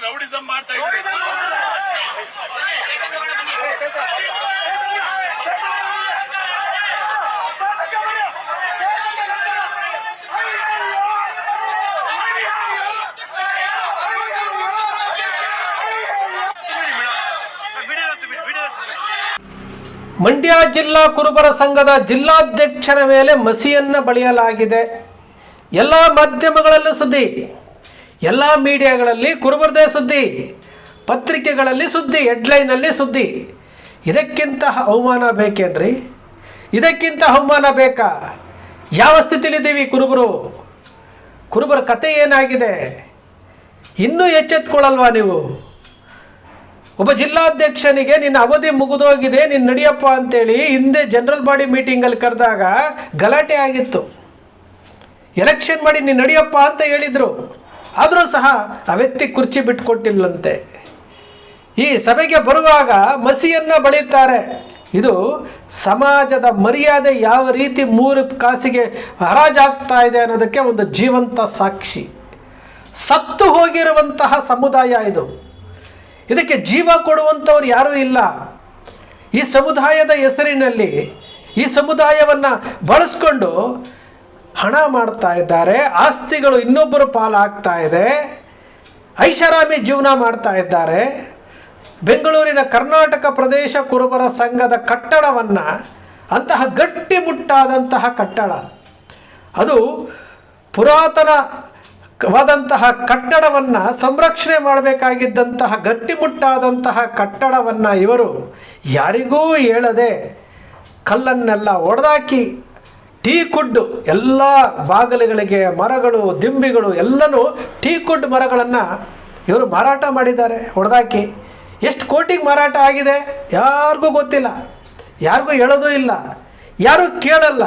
Rowdyism ಮಾಡ್ತಾ ಇದ್ದಾರೆ. ಮಂಡ್ಯ ಜಿಲ್ಲಾ ಕುರುಬರ ಸಂಘದ ಜಿಲ್ಲಾಧ್ಯಕ್ಷರ ಮೇಲೆ ಮಸಿಯನ್ನು ಬಳಿಯಲಾಗಿದೆ. ಎಲ್ಲ ಮಾಧ್ಯಮಗಳಲ್ಲೂ ಸುದ್ದಿ, ಎಲ್ಲ ಮೀಡಿಯಾಗಳಲ್ಲಿ ಕುರುಬರದೇ ಸುದ್ದಿ, ಪತ್ರಿಕೆಗಳಲ್ಲಿ ಸುದ್ದಿ, ಹೆಡ್ಲೈನಲ್ಲಿ ಸುದ್ದಿ. ಇದಕ್ಕಿಂತ ಅವಮಾನ ಬೇಕೇನ್ರಿ? ಇದಕ್ಕಿಂತ ಅವಮಾನ ಬೇಕಾ? ಯಾವ ಸ್ಥಿತಿಲಿದ್ದೀವಿ ಕುರುಬರು? ಕುರುಬರ ಕತೆ ಏನಾಗಿದೆ? ಇನ್ನೂ ಎಚ್ಚೆತ್ಕೊಳ್ಳಲ್ವಾ ನೀವು? ಒಬ್ಬ ಜಿಲ್ಲಾಧ್ಯಕ್ಷನಿಗೆ ನಿನ್ನ ಅವಧಿ ಮುಗಿದೋಗಿದೆ, ನೀನು ನಡಿಯಪ್ಪ ಅಂತೇಳಿ ಹಿಂದೆ ಜನರಲ್ ಬಾಡಿ ಮೀಟಿಂಗಲ್ಲಿ ಕರೆದಾಗ ಗಲಾಟೆ ಆಗಿತ್ತು. ಎಲೆಕ್ಷನ್ ಮಾಡಿ ನೀನು ನಡಿಯಪ್ಪ ಅಂತ ಹೇಳಿದರು. ಆದರೂ ಸಹ ಆ ವ್ಯಕ್ತಿ ಕುರ್ಚಿ ಬಿಟ್ಟುಕೊಟ್ಟಿಲ್ಲಂತೆ. ಈ ಸಭೆಗೆ ಬರುವಾಗ ಮಸಿಯನ್ನು ಬಳಿತಾರೆ. ಇದು ಸಮಾಜದ ಮರ್ಯಾದೆ ಯಾವ ರೀತಿ 3 ಕಾಸಿಗೆ ಹರಾಜಾಗ್ತಾ ಇದೆ ಅನ್ನೋದಕ್ಕೆ ಒಂದು ಜೀವಂತ ಸಾಕ್ಷಿ. ಸತ್ತು ಹೋಗಿರುವಂತಹ ಸಮುದಾಯ ಇದು. ಇದಕ್ಕೆ ಜೀವ ಕೊಡುವಂಥವ್ರು ಯಾರೂ ಇಲ್ಲ. ಈ ಸಮುದಾಯದ ಹೆಸರಿನಲ್ಲಿ ಈ ಸಮುದಾಯವನ್ನು ಬಳಸ್ಕೊಂಡು ಹಣ ಮಾಡ್ತಾ ಇದ್ದಾರೆ. ಆಸ್ತಿಗಳು ಇನ್ನೊಬ್ಬರು ಪಾಲಾಗ್ತಾ ಇದೆ. ಐಷಾರಾಮಿ ಜೀವನ ಮಾಡ್ತಾ ಇದ್ದಾರೆ. ಬೆಂಗಳೂರಿನ ಕರ್ನಾಟಕ ಪ್ರದೇಶ ಕುರುಬರ ಸಂಘದ ಕಟ್ಟಡವನ್ನು, ಅಂತಹ ಗಟ್ಟಿಮುಟ್ಟಾದಂತಹ ಕಟ್ಟಡ, ಅದು ಪುರಾತನವಾದಂತಹ ಕಟ್ಟಡವನ್ನು ಸಂರಕ್ಷಣೆ ಮಾಡಬೇಕಾಗಿದ್ದಂತಹ ಗಟ್ಟಿಮುಟ್ಟಾದಂತಹ ಕಟ್ಟಡವನ್ನು ಇವರು ಯಾರಿಗೂ ಹೇಳದೆ ಕಲ್ಲನ್ನೆಲ್ಲ ಒಡೆದಾಕಿ ಟೀಕುಡ್ ಎಲ್ಲ ಬಾಗಿಲುಗಳಿಗೆ ಮರಗಳು, ದಿಂಬಿಗಳು ಎಲ್ಲನೂ ಟೀಕುಡ್ ಮರಗಳನ್ನು ಇವರು ಮಾರಾಟ ಮಾಡಿದ್ದಾರೆ ಹೊಡೆದಾಕಿ. ಎಷ್ಟು ಕೋಟಿಗೆ ಮಾರಾಟ ಆಗಿದೆ ಯಾರಿಗೂ ಗೊತ್ತಿಲ್ಲ, ಯಾರಿಗೂ ಹೇಳೋದು ಇಲ್ಲ, ಯಾರೂ ಕೇಳಲ್ಲ.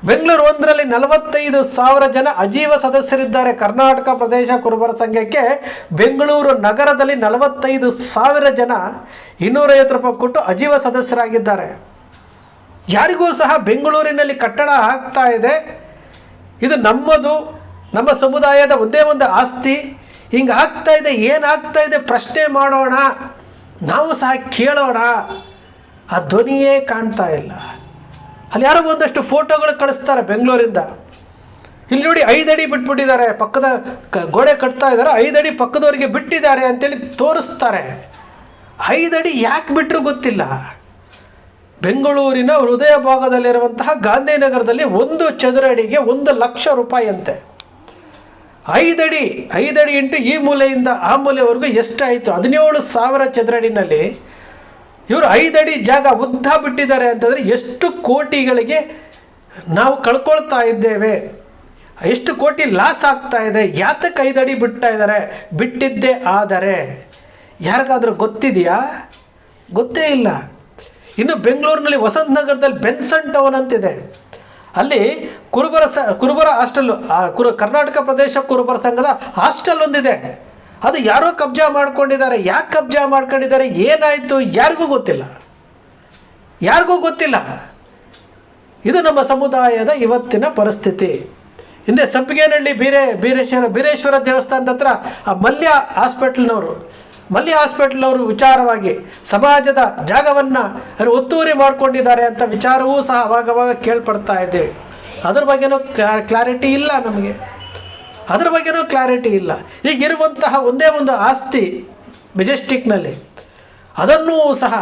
ಬೆಂಗಳೂರು 1ರಲ್ಲಿ 45,000 ಜನ ಅಜೀವ ಸದಸ್ಯರಿದ್ದಾರೆ. ಕರ್ನಾಟಕ ಪ್ರದೇಶ ಕುರುಬರ ಸಂಘಕ್ಕೆ ಬೆಂಗಳೂರು ನಗರದಲ್ಲಿ 45,000 ಜನ 250 ರೂಪಾಯಿ ಕೊಟ್ಟು ಅಜೀವ ಸದಸ್ಯರಾಗಿದ್ದಾರೆ. ಯಾರಿಗೂ ಸಹ ಬೆಂಗಳೂರಿನಲ್ಲಿ ಕಟ್ಟಡ ಆಗ್ತಾ ಇದೆ, ಇದು ನಮ್ಮದು, ನಮ್ಮ ಸಮುದಾಯದ ಒಂದೇ ಒಂದು ಆಸ್ತಿ, ಹಿಂಗೆ ಆಗ್ತಾ ಇದೆ, ಏನಾಗ್ತಾ ಇದೆ ಪ್ರಶ್ನೆ ಮಾಡೋಣ, ನಾವು ಸಹ ಕೇಳೋಣ. ಆ ಧ್ವನಿಯೇ ಕಾಣ್ತಾ ಇಲ್ಲ. ಅಲ್ಲಿ ಯಾರೋ ಒಂದಷ್ಟು ಫೋಟೋಗಳು ಕಳಿಸ್ತಾರೆ ಬೆಂಗಳೂರಿಂದ. ಇಲ್ಲಿ ನೋಡಿ 5 ಅಡಿ ಬಿಟ್ಬಿಟ್ಟಿದ್ದಾರೆ, ಪಕ್ಕದ ಗೋಡೆ ಕಟ್ತಾ ಇದ್ದಾರೆ, 5 ಅಡಿ ಪಕ್ಕದವರಿಗೆ ಬಿಟ್ಟಿದ್ದಾರೆ ಅಂತೇಳಿ ತೋರಿಸ್ತಾರೆ. 5 ಅಡಿ ಯಾಕೆ ಬಿಟ್ಟರು ಗೊತ್ತಿಲ್ಲ. ಬೆಂಗಳೂರಿನ ಹೃದಯ ಭಾಗದಲ್ಲಿರುವಂತಹ ಗಾಂಧಿನಗರದಲ್ಲಿ 1 ಚದರ ಅಡಿಗೆ 1 ಲಕ್ಷ ರೂಪಾಯಿ ಅಂತೆ. 5 ಅಡಿ ಇಂಟು ಈ ಮೂಲೆಯಿಂದ ಆ ಮೂಲೆವರೆಗೂ ಎಷ್ಟಾಯಿತು? 17,000 ಚದರ ಅಡಿನಲ್ಲಿ ಇವರು 5 ಅಡಿ ಜಾಗ ಉದ್ದ ಬಿಟ್ಟಿದ್ದಾರೆ ಅಂತಂದರೆ ಎಷ್ಟು ಕೋಟಿಗಳಿಗೆ ನಾವು ಕಳ್ಕೊಳ್ತಾ ಇದ್ದೇವೆ, ಎಷ್ಟು ಕೋಟಿ ಲಾಸ್ ಆಗ್ತಾ ಇದೆ. ಯಾತಕ್ಕೆ 5 ಅಡಿ ಬಿಡ್ತಾ ಇದ್ದಾರೆ? ಬಿಟ್ಟಿದ್ದೇ ಆದರೆ ಯಾರಿಗಾದರೂ ಗೊತ್ತಿದೆಯಾ? ಗೊತ್ತೇ ಇಲ್ಲ. ಇನ್ನು ಬೆಂಗಳೂರಿನಲ್ಲಿ ವಸಂತ ನಗರದಲ್ಲಿ ಬೆನ್ಸನ್ ಟೌನ್ ಅಂತಿದೆ, ಅಲ್ಲಿ ಕುರುಬರ ಹಾಸ್ಟೆಲ್ಲು, ಕರ್ನಾಟಕ ಪ್ರದೇಶ ಕುರುಬರ ಸಂಘದ ಹಾಸ್ಟೆಲ್ ಒಂದಿದೆ. ಅದು ಯಾರೋ ಕಬ್ಜಾ ಮಾಡ್ಕೊಂಡಿದ್ದಾರೆ. ಯಾಕೆ ಕಬ್ಜಾ ಮಾಡ್ಕೊಂಡಿದ್ದಾರೆ, ಏನಾಯಿತು, ಯಾರಿಗೂ ಗೊತ್ತಿಲ್ಲ, ಯಾರಿಗೂ ಗೊತ್ತಿಲ್ಲ. ಇದು ನಮ್ಮ ಸಮುದಾಯದ ಇವತ್ತಿನ ಪರಿಸ್ಥಿತಿ. ಹಿಂದೆ ಸಂಪಿಗೇನಹಳ್ಳಿ ಬೀರೇಶ್ವರ ದೇವಸ್ಥಾನದ ಹತ್ರ ಆ ಮಲ್ಯ ಹಾಸ್ಪಿಟ್ಲ್ನವರು ವಿಚಾರವಾಗಿ ಸಮಾಜದ ಜಾಗವನ್ನು ಒತ್ತುವರಿ ಮಾಡಿಕೊಂಡಿದ್ದಾರೆ ಅಂತ ವಿಚಾರವೂ ಸಹ ಅವಾಗವಾಗ ಕೇಳ್ಪಡ್ತಾ ಇದ್ದೇವೆ. ಅದ್ರ ಬಗ್ಗೆನೂ ಕ್ಲಾರಿಟಿ ಇಲ್ಲ ನಮಗೆ, ಅದ್ರ ಬಗ್ಗೆನೂ ಕ್ಲಾರಿಟಿ ಇಲ್ಲ. ಈಗಿರುವಂತಹ ಒಂದೇ ಒಂದು ಆಸ್ತಿ ಮೆಜೆಸ್ಟಿಕ್ನಲ್ಲಿ, ಅದನ್ನೂ ಸಹ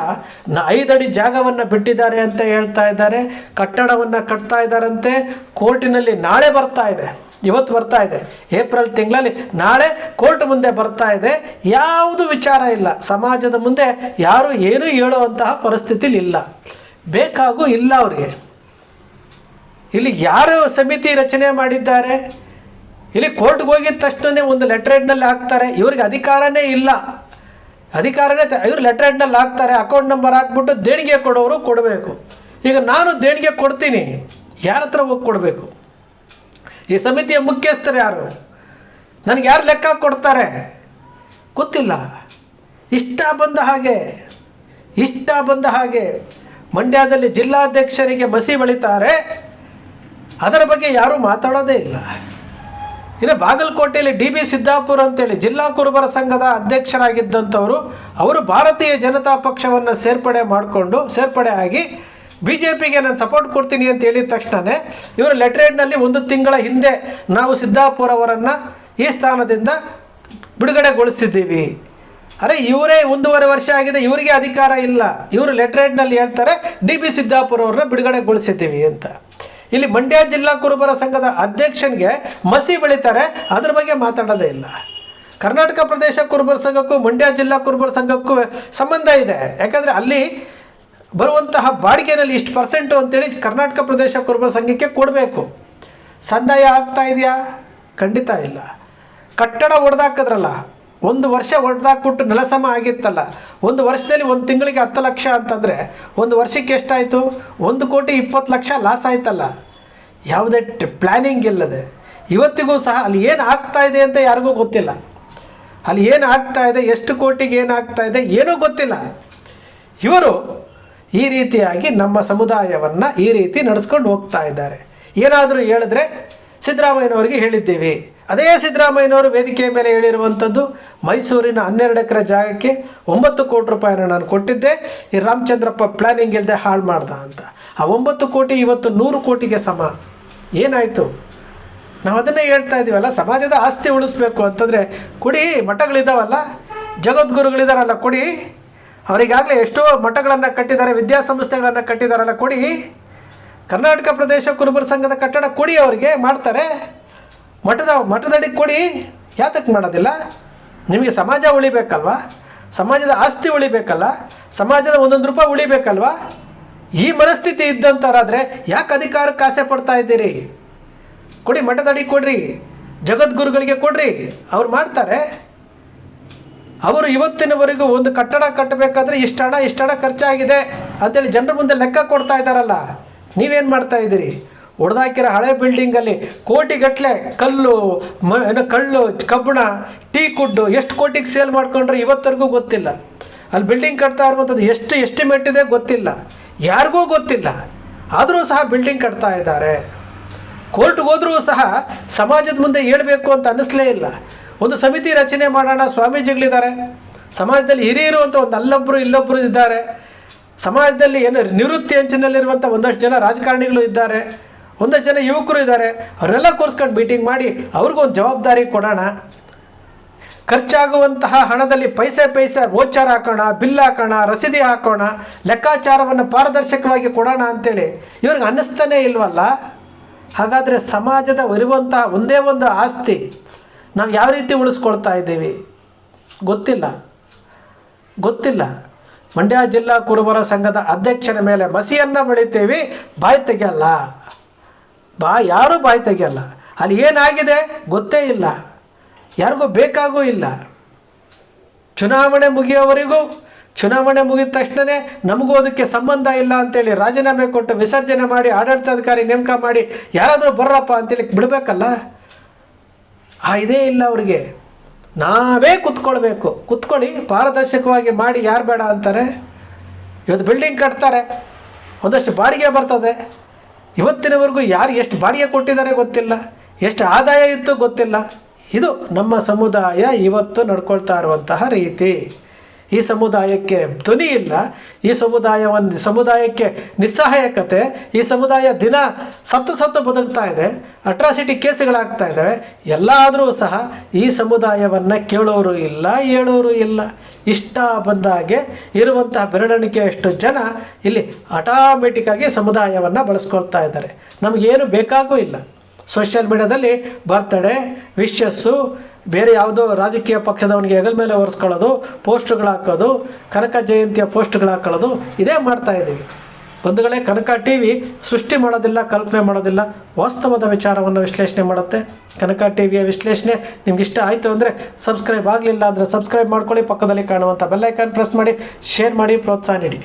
5 ಅಡಿ ಜಾಗವನ್ನು ಬಿಟ್ಟಿದ್ದಾರೆ ಅಂತ ಹೇಳ್ತಾ ಇದ್ದಾರೆ. ಕಟ್ಟಡವನ್ನು ಕಟ್ತಾ ಇದ್ದಾರಂತೆ. ಕೋರ್ಟಿನಲ್ಲಿ ನಾಳೆ ಬರ್ತಾ ಇದೆ, ಇವತ್ತು ಬರ್ತಾ ಇದೆ, ಏಪ್ರಿಲ್ ತಿಂಗಳಲ್ಲಿ ನಾಳೆ ಕೋರ್ಟ್ ಮುಂದೆ ಬರ್ತಾ ಇದೆ. ಯಾವುದು ವಿಚಾರ ಇಲ್ಲ, ಸಮಾಜದ ಮುಂದೆ ಯಾರು ಏನೂ ಹೇಳುವಂತಹ ಪರಿಸ್ಥಿತಿಲಿ ಇಲ್ಲ, ಬೇಕಾಗೂ ಇಲ್ಲ ಅವರಿಗೆ. ಇಲ್ಲಿ ಯಾರು ಸಮಿತಿ ರಚನೆ ಮಾಡಿದ್ದಾರೆ, ಇಲ್ಲಿ ಕೋರ್ಟ್ಗೆ ಹೋಗಿದ ತಕ್ಷಣ ಒಂದು ಲೆಟರ್ ಹೆಡ್ನಲ್ಲಿ ಹಾಕ್ತಾರೆ. ಇವ್ರಿಗೆ ಅಧಿಕಾರನೇ ಇಲ್ಲ, ಇವರು ಲೆಟರ್ ಹೆಡ್ನಲ್ಲಿ ಹಾಕ್ತಾರೆ, ಅಕೌಂಟ್ ನಂಬರ್ ಹಾಕ್ಬಿಟ್ಟು ದೇಣಿಗೆ ಕೊಡೋರು ಕೊಡಬೇಕು. ಈಗ ನಾನು ದೇಣಿಗೆ ಕೊಡ್ತೀನಿ, ಯಾರ ಹತ್ರ ಹೋಗಿ ಕೊಡಬೇಕು? ಈ ಸಮಿತಿಯ ಮುಖ್ಯಸ್ಥರು ಯಾರು? ನನಗೆ ಯಾರು ಲೆಕ್ಕ ಕೊಡ್ತಾರೆ ಗೊತ್ತಿಲ್ಲ. ಇಷ್ಟ ಬಂದ ಹಾಗೆ ಮಂಡ್ಯದಲ್ಲಿ ಜಿಲ್ಲಾಧ್ಯಕ್ಷರಿಗೆ ಮಸಿ ಬಳಿತಾರೆ. ಅದರ ಬಗ್ಗೆ ಯಾರೂ ಮಾತಾಡೋದೇ ಇಲ್ಲ. ಇನ್ನು ಬಾಗಲಕೋಟೆಯಲ್ಲಿ ಡಿ ಬಿ ಸಿದ್ದಾಪುರ ಅಂತೇಳಿ ಜಿಲ್ಲಾ ಕುರುಬರ ಸಂಘದ ಅಧ್ಯಕ್ಷರಾಗಿದ್ದಂಥವರು, ಅವರು ಭಾರತೀಯ ಜನತಾ ಪಕ್ಷವನ್ನು ಸೇರ್ಪಡೆ ಆಗಿ ಬಿ ಜೆ ಪಿಗೆ ನಾನು ಸಪೋರ್ಟ್ ಕೊಡ್ತೀನಿ ಅಂತ ಹೇಳಿದ ತಕ್ಷಣವೇ ಇವರು ಲೆಟ್ರೇಡ್ನಲ್ಲಿ 1 ತಿಂಗಳ ಹಿಂದೆ ನಾವು ಸಿದ್ದಾಪುರ ಅವರನ್ನು ಈ ಸ್ಥಾನದಿಂದ ಬಿಡುಗಡೆಗೊಳಿಸಿದ್ದೀವಿ. ಅರೆ ಇವರೇ 1.5 ವರ್ಷ ಆಗಿದೆ, ಇವರಿಗೆ ಅಧಿಕಾರ ಇಲ್ಲ. ಇವರು ಲೆಟ್ರೇಡ್ನಲ್ಲಿ ಹೇಳ್ತಾರೆ ಡಿ ಬಿ ಸಿದ್ದಾಪುರ ಅವ್ರನ್ನ ಬಿಡುಗಡೆಗೊಳಿಸಿದ್ದೀವಿ ಅಂತ. ಇಲ್ಲಿ ಮಂಡ್ಯ ಜಿಲ್ಲಾ ಕುರುಬರ ಸಂಘದ ಅಧ್ಯಕ್ಷನಿಗೆ ಮಸಿ ಬೆಳೀತಾರೆ, ಅದ್ರ ಬಗ್ಗೆ ಮಾತಾಡೋದೇ ಇಲ್ಲ. ಕರ್ನಾಟಕ ಪ್ರದೇಶ ಕುರುಬರ ಸಂಘಕ್ಕೂ ಮಂಡ್ಯ ಜಿಲ್ಲಾ ಕುರುಬರ ಸಂಘಕ್ಕೂ ಸಂಬಂಧ ಇದೆ. ಯಾಕಂದರೆ ಅಲ್ಲಿ ಬರುವಂತಹ ಬಾಡಿಗೆನಲ್ಲಿ ಇಷ್ಟು % ಅಂತೇಳಿ ಕರ್ನಾಟಕ ಪ್ರದೇಶ ಕುರುಬರ ಸಂಘಕ್ಕೆ ಕೊಡಬೇಕು. ಸಂದಾಯ ಆಗ್ತಾ ಇದೆಯಾ? ಖಂಡಿತ ಇಲ್ಲ. ಕಟ್ಟಡ ಹೊಡೆದಾಕಿದ್ರಲ್ಲ, 1 ವರ್ಷ ಹೊಡೆದಾಕ್ಬಿಟ್ಟು ನೆಲಸಮ ಆಗಿತ್ತಲ್ಲ, 1 ವರ್ಷದಲ್ಲಿ 1 ತಿಂಗಳಿಗೆ 10 ಲಕ್ಷ ಅಂತಂದರೆ 1 ವರ್ಷಕ್ಕೆ ಎಷ್ಟಾಯಿತು? 1,20,00,000 ಲಾಸ್ ಆಯ್ತಲ್ಲ. ಯಾವುದೇ ಪ್ಲ್ಯಾನಿಂಗ್ ಇಲ್ಲದೆ ಇವತ್ತಿಗೂ ಸಹ ಅಲ್ಲಿ ಏನು ಆಗ್ತಾ ಇದೆ ಅಂತ ಯಾರಿಗೂ ಗೊತ್ತಿಲ್ಲ. ಅಲ್ಲಿ ಏನು ಆಗ್ತಾ ಇದೆ, ಎಷ್ಟು ಕೋಟಿಗೆ ಏನಾಗ್ತಾ ಇದೆ ಏನೂ ಗೊತ್ತಿಲ್ಲ. ಇವರು ಈ ರೀತಿಯಾಗಿ ನಮ್ಮ ಸಮುದಾಯವನ್ನು ಈ ರೀತಿ ನಡೆಸ್ಕೊಂಡು ಹೋಗ್ತಾ ಇದ್ದಾರೆ. ಏನಾದರೂ ಹೇಳಿದ್ರೆ ಸಿದ್ದರಾಮಯ್ಯನವರಿಗೆ ಹೇಳಿದ್ದೀವಿ. ಅದೇ ಸಿದ್ದರಾಮಯ್ಯನವರು ವೇದಿಕೆಯ ಮೇಲೆ ಹೇಳಿರುವಂಥದ್ದು, ಮೈಸೂರಿನ 12 ಎಕರೆ ಜಾಗಕ್ಕೆ 9 ಕೋಟಿ ರೂಪಾಯಿನ ನಾನು ಕೊಟ್ಟಿದ್ದೆ, ಈ ರಾಮಚಂದ್ರಪ್ಪ ಪ್ಲ್ಯಾನಿಂಗ್ ಇಲ್ಲದೆ ಹಾಳು ಮಾಡ್ದ ಅಂತ. ಆ 9 ಕೋಟಿ ಇವತ್ತು 100 ಕೋಟಿಗೆ ಸಮ. ಏನಾಯಿತು? ನಾವು ಅದನ್ನೇ ಹೇಳ್ತಾ ಇದ್ದೀವಲ್ಲ, ಸಮಾಜದ ಆಸ್ತಿ ಉಳಿಸ್ಬೇಕು ಅಂತಂದರೆ ಕೊಡಿ. ಮಠಗಳಿದ್ದಾವಲ್ಲ, ಜಗದ್ಗುರುಗಳಿದಾರಲ್ಲ, ಕೊಡಿ. ಅವರಿಗಾಗಲೇ ಎಷ್ಟೋ ಮಠಗಳನ್ನು ಕಟ್ಟಿದ್ದಾರೆ, ವಿದ್ಯಾಸಂಸ್ಥೆಗಳನ್ನು ಕಟ್ಟಿದಾರಲ್ಲ, ಕೊಡಿ. ಕರ್ನಾಟಕ ಪ್ರದೇಶ ಕುರುಬರ ಸಂಘದ ಕಟ್ಟಡ ಕೊಡಿ, ಅವರಿಗೆ ಮಾಡ್ತಾರೆ. ಮಠದಡಿ ಕೊಡಿ. ಯಾತಕ್ಕೆ ಮಾಡೋದಿಲ್ಲ? ನಿಮಗೆ ಸಮಾಜ ಉಳಿಬೇಕಲ್ವ? ಸಮಾಜದ ಆಸ್ತಿ ಉಳಿಬೇಕಲ್ಲ? ಸಮಾಜದ 1 ರೂಪಾಯಿ ಉಳಿಬೇಕಲ್ವ? ಈ ಮನಸ್ಥಿತಿ ಇದ್ದಂಥವ್ರಾದರೆ ಯಾಕೆ ಅಧಿಕಾರಕ್ಕೆ ಆಸೆ ಪಡ್ತಾ ಇದ್ದೀರಿ? ಕೊಡಿ, ಮಠದಡಿ ಕೊಡ್ರಿ, ಜಗದ್ಗುರುಗಳಿಗೆ ಕೊಡ್ರಿ, ಅವ್ರು ಮಾಡ್ತಾರೆ. ಅವರು ಇವತ್ತಿನವರೆಗೂ ಒಂದು ಕಟ್ಟಡ ಕಟ್ಟಬೇಕಾದ್ರೆ ಇಷ್ಟಣ ಖರ್ಚಾಗಿದೆ ಅಂತೇಳಿ ಜನರ ಮುಂದೆ ಲೆಕ್ಕ ಕೊಡ್ತಾ ಇದ್ದಾರಲ್ಲ. ನೀವೇನು ಮಾಡ್ತಾ ಇದ್ದೀರಿ? ಹೊಡೆದಾಕಿರೋ ಹಳೆ ಬಿಲ್ಡಿಂಗಲ್ಲಿ ಕೋಟಿಗಟ್ಟಲೆ ಕಲ್ಲು, ಕಬ್ಬಣ, ಟೀ ಕುಡ್ಡು ಎಷ್ಟು ಕೋಟಿಗೆ ಸೇಲ್ ಮಾಡ್ಕೊಂಡ್ರೆ ಇವತ್ತರೆಗೂ ಗೊತ್ತಿಲ್ಲ. ಅಲ್ಲಿ ಬಿಲ್ಡಿಂಗ್ ಕಟ್ತಾ ಇರುವಂಥದ್ದು ಎಷ್ಟು ಎಸ್ಟಿಮೇಟ್ ಇದೆ ಗೊತ್ತಿಲ್ಲ, ಯಾರಿಗೂ ಗೊತ್ತಿಲ್ಲ. ಆದರೂ ಸಹ ಬಿಲ್ಡಿಂಗ್ ಕಟ್ತಾ ಇದ್ದಾರೆ. ಕೋರ್ಟ್ಗೆ ಹೋದರೂ ಸಹ ಸಮಾಜದ ಮುಂದೆ ಹೇಳಬೇಕು ಅಂತ ಅನ್ನಿಸ್ಲೇ ಇಲ್ಲ. ಒಂದು ಸಮಿತಿ ರಚನೆ ಮಾಡೋಣ, ಸ್ವಾಮೀಜಿಗಳಿದ್ದಾರೆ, ಸಮಾಜದಲ್ಲಿ ಹಿರಿಯರು ಅಂತ ಇಲ್ಲೊಬ್ಬರು ಇದ್ದಾರೆ, ಸಮಾಜದಲ್ಲಿ ನಿವೃತ್ತಿ ಅಂಚಿನಲ್ಲಿರುವಂಥ ಒಂದಷ್ಟು ಜನ ರಾಜಕಾರಣಿಗಳು ಇದ್ದಾರೆ, ಒಂದಷ್ಟು ಜನ ಯುವಕರು ಇದ್ದಾರೆ. ಅವರೆಲ್ಲ ಕೂರಿಸ್ಕೊಂಡು ಮೀಟಿಂಗ್ ಮಾಡಿ ಅವ್ರಿಗೊಂದು ಜವಾಬ್ದಾರಿ ಕೊಡೋಣ. ಖರ್ಚಾಗುವಂತಹ ಹಣದಲ್ಲಿ ಪೈಸೆ ವೋಚರ್ ಹಾಕೋಣ, ಬಿಲ್ ಹಾಕೋಣ, ರಸೀದಿ ಹಾಕೋಣ, ಲೆಕ್ಕಾಚಾರವನ್ನು ಪಾರದರ್ಶಕವಾಗಿ ಕೊಡೋಣ ಅಂತೇಳಿ ಇವ್ರಿಗೆ ಅನ್ನಿಸ್ತಾನೇ ಇಲ್ವಲ್ಲ. ಹಾಗಾದರೆ ಸಮಾಜದ ಇರುವಂತಹ ಒಂದೇ ಒಂದು ಆಸ್ತಿ ನಾವು ಯಾವ ರೀತಿ ಉಳಿಸ್ಕೊಳ್ತಾ ಇದ್ದೀವಿ ಗೊತ್ತಿಲ್ಲ. ಮಂಡ್ಯ ಜಿಲ್ಲಾ ಕುರುಬರ ಸಂಘದ ಅಧ್ಯಕ್ಷನ ಮೇಲೆ ಮಸಿಯನ್ನು ಬೆಳಿತೀವಿ, ಬಾಯಿ ತೆಗೆಯಲ್ಲ. ಯಾರೂ ಬಾಯಿ ತೆಗೆಯಲ್ಲ. ಅಲ್ಲಿ ಏನಾಗಿದೆ ಗೊತ್ತೇ ಇಲ್ಲ, ಯಾರಿಗೂ ಬೇಕಾಗೂ ಇಲ್ಲ. ಚುನಾವಣೆ ಮುಗಿಯೋವರೆಗೂ, ಚುನಾವಣೆ ಮುಗಿದ ತಕ್ಷಣವೇ ನಮಗೂ ಅದಕ್ಕೆ ಸಂಬಂಧ ಇಲ್ಲ ಅಂತೇಳಿ ರಾಜೀನಾಮೆ ಕೊಟ್ಟು ವಿಸರ್ಜನೆ ಮಾಡಿ ಆಡಳಿತಾಧಿಕಾರಿ ನೇಮಕ ಮಾಡಿ ಯಾರಾದರೂ ಬರ್ರಪ್ಪ ಅಂತೇಳಿ ಬಿಡಬೇಕಲ್ಲ. ಇದೇ ಇಲ್ಲ ಅವರಿಗೆ. ನಾವೇ ಕುತ್ಕೊಳ್ಳಿ, ಪಾರದರ್ಶಕವಾಗಿ ಮಾಡಿ. ಯಾರು ಬೇಡ ಅಂತಾರೆ? ಇವತ್ತು ಬಿಲ್ಡಿಂಗ್ ಕಟ್ತಾರೆ, ಒಂದಷ್ಟು ಬಾಡಿಗೆ ಬರ್ತದೆ. ಇವತ್ತಿನವರೆಗೂ ಯಾರು ಎಷ್ಟು ಬಾಡಿಗೆ ಕೊಟ್ಟಿದ್ದಾರೆ ಗೊತ್ತಿಲ್ಲ, ಎಷ್ಟು ಆದಾಯ ಇತ್ತು ಗೊತ್ತಿಲ್ಲ. ಇದು ನಮ್ಮ ಸಮುದಾಯ ಇವತ್ತು ನಡ್ಕೊಳ್ತಾ ಇರುವಂತಹ ರೀತಿ. ಈ ಸಮುದಾಯಕ್ಕೆ ಧ್ವನಿ ಇಲ್ಲ, ಈ ಸಮುದಾಯಕ್ಕೆ ನಿಸ್ಸಹಾಯಕತೆ. ಈ ಸಮುದಾಯ ದಿನ ಸತ್ತು ಬದುಕ್ತಾ ಇದೆ, ಅಟ್ರಾಸಿಟಿ ಕೇಸುಗಳಾಗ್ತಾ ಇದ್ದಾವೆ. ಎಲ್ಲ ಆದರೂ ಸಹ ಈ ಸಮುದಾಯವನ್ನು ಕೇಳೋರು ಇಲ್ಲ, ಹೇಳೋರು ಇಲ್ಲ. ಇಷ್ಟ ಬಂದಾಗೆ ಇರುವಂತಹ ಬೆರಳೆಣಿಕೆಯಷ್ಟು ಜನ ಇಲ್ಲಿ ಆಟೋಮೆಟಿಕ್ಕಾಗಿ ಸಮುದಾಯವನ್ನು ಬಳಸ್ಕೊಳ್ತಾ ಇದ್ದಾರೆ. ನಮಗೇನು ಬೇಕಾಗೂ ಇಲ್ಲ. ಸೋಷಿಯಲ್ ಮೀಡಿಯಾದಲ್ಲಿ ಬರ್ತ್ಡೇ ವಿಶಸ್ಸು, ಬೇರೆ ಯಾವುದೋ ರಾಜಕೀಯ ಪಕ್ಷದವನಿಗೆ ಹೆಗಲ ಮೇಲೆ ಒರೆಸ್ಕೊಳ್ಳೋದು, ಪೋಸ್ಟ್ಗಳು ಹಾಕೋದು, ಕನಕ ಜಯಂತಿಯ ಪೋಸ್ಟ್ಗಳು ಹಾಕೊಳ್ಳೋದು, ಇದೇ ಮಾಡ್ತಾ ಇದ್ದೀವಿ. ಬಂಧುಗಳೇ, ಕನಕ TV ಸೃಷ್ಟಿ ಮಾಡೋದಿಲ್ಲ, ಕಲ್ಪನೆ ಮಾಡೋದಿಲ್ಲ, ವಾಸ್ತವದ ವಿಚಾರವನ್ನು ವಿಶ್ಲೇಷಣೆ ಮಾಡುತ್ತೆ. ಕನಕ TVಯ ವಿಶ್ಲೇಷಣೆ ನಿಮ್ಗೆ ಇಷ್ಟ ಆಯಿತು ಅಂದರೆ ಸಬ್ಸ್ಕ್ರೈಬ್ ಆಗಲಿಲ್ಲ ಅಂದರೆ ಸಬ್ಸ್ಕ್ರೈಬ್ ಮಾಡ್ಕೊಳ್ಳಿ. ಪಕ್ಕದಲ್ಲಿ ಕಾಣುವಂಥ ಬೆಲ್ ಐಕಾನ್ ಪ್ರೆಸ್ ಮಾಡಿ, ಶೇರ್ ಮಾಡಿ, ಪ್ರೋತ್ಸಾಹ ನೀಡಿ.